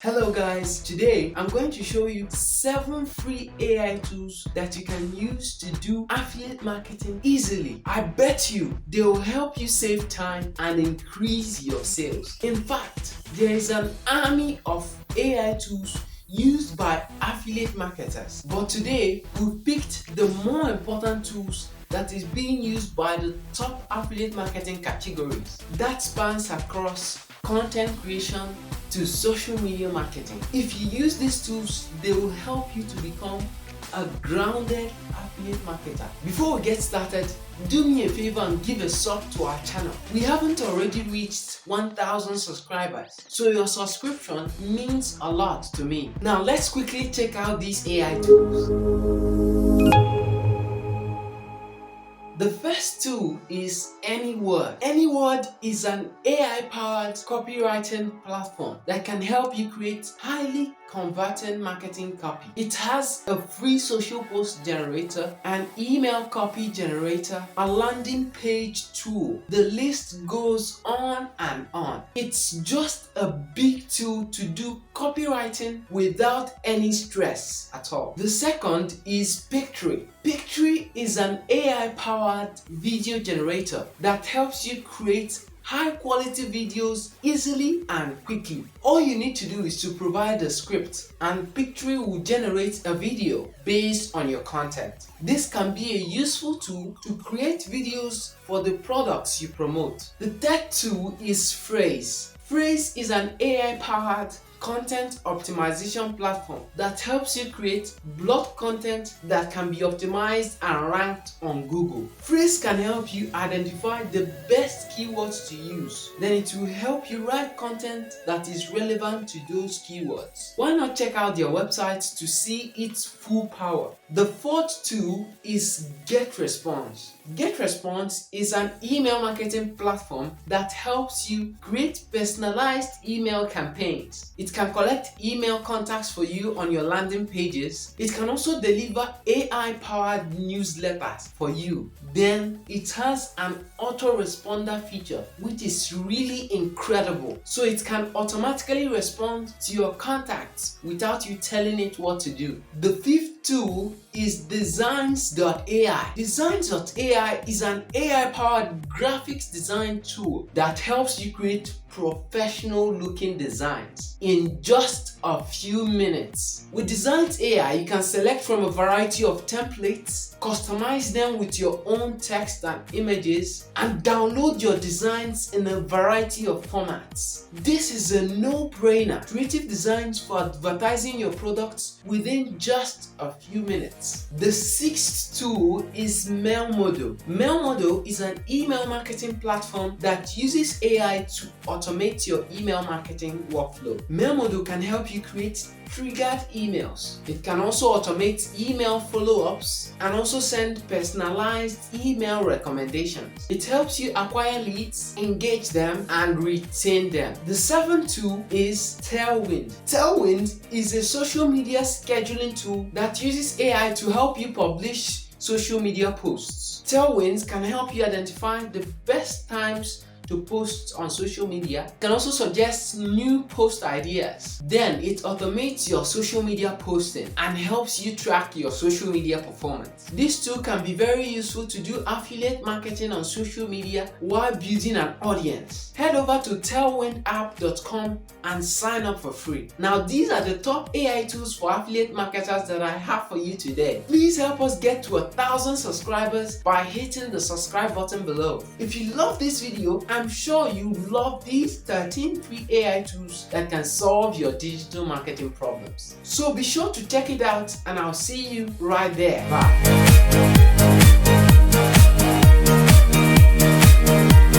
Hello guys, today I'm going to show you 7 free AI tools that you can use to do affiliate marketing easily. I bet you they will help you save time and increase your sales. In fact, there is an army of AI tools used by affiliate marketers. But today, we've picked the more important tools that is being used by the top affiliate marketing categories. That spans across content creation to social media marketing. If you use these tools, they will help you to become a grounded affiliate marketer. Before we get started, do me a favor and give a sub to our channel. We haven't already reached 1,000 subscribers, so your subscription means a lot to me. Now let's quickly check out these AI tools. The first tool is Anyword. Anyword is an AI-powered copywriting platform that can help you create highly converting marketing copy. It has a free social post generator, an email copy generator, a landing page tool. The list goes on and on. It's just a big tool to do copywriting without any stress at all. The second is PCTtree. PCTtree is an AI-powered video generator that helps you create high-quality videos easily and quickly. All you need to do is to provide a script and PCTtree will generate a video based on your content. This can be a useful tool to create videos for the products you promote. The third tool is Phrase. Phrase is an AI-powered content optimization platform that helps you create blog content that can be optimized and ranked on Google. Phrase can help you identify the best keywords to use. Then it will help you write content that is relevant to those keywords. Why not check out their website to see its full power? The fourth tool is GetResponse. GetResponse is an email marketing platform that helps you create personalized email campaigns. It can collect email contacts for you on your landing pages. It can also deliver AI-powered newsletters for you. Then it has an autoresponder feature, which is really incredible. So it can automatically respond to your contacts without you telling it what to do. The fifth tool is Designs.ai. Designs.ai is an AI-powered graphics design tool that helps you create professional looking designs in just a few minutes. With Designs.ai, you can select from a variety of templates, customize them with your own text and images, and download your designs in a variety of formats. This is a no-brainer. Creative designs for advertising your products within just a few minutes. The sixth tool is Mailmodo. Mailmodo is an email marketing platform that uses AI to automate your email marketing workflow. Mailmodo can help you create triggered emails. It can also automate email follow-ups and also send personalized email recommendations. It helps you acquire leads, engage them, and retain them. The seventh tool is Tailwinds. Tailwinds is a social media scheduling tool that uses AI to help you publish social media posts. Tailwinds can help you identify the best times to post on social media. It can also suggest new post ideas. Then it automates your social media posting and helps you track your social media performance. This tool can be very useful to do affiliate marketing on social media while building an audience. Head over to tailwindapp.com and sign up for free. Now these are the top AI tools for affiliate marketers that I have for you today. Please help us get to 1,000 subscribers by hitting the subscribe button below. If you love this video, I'm sure you love these 13 free AI tools that can solve your digital marketing problems. So be sure to check it out and I'll see you right there. Bye.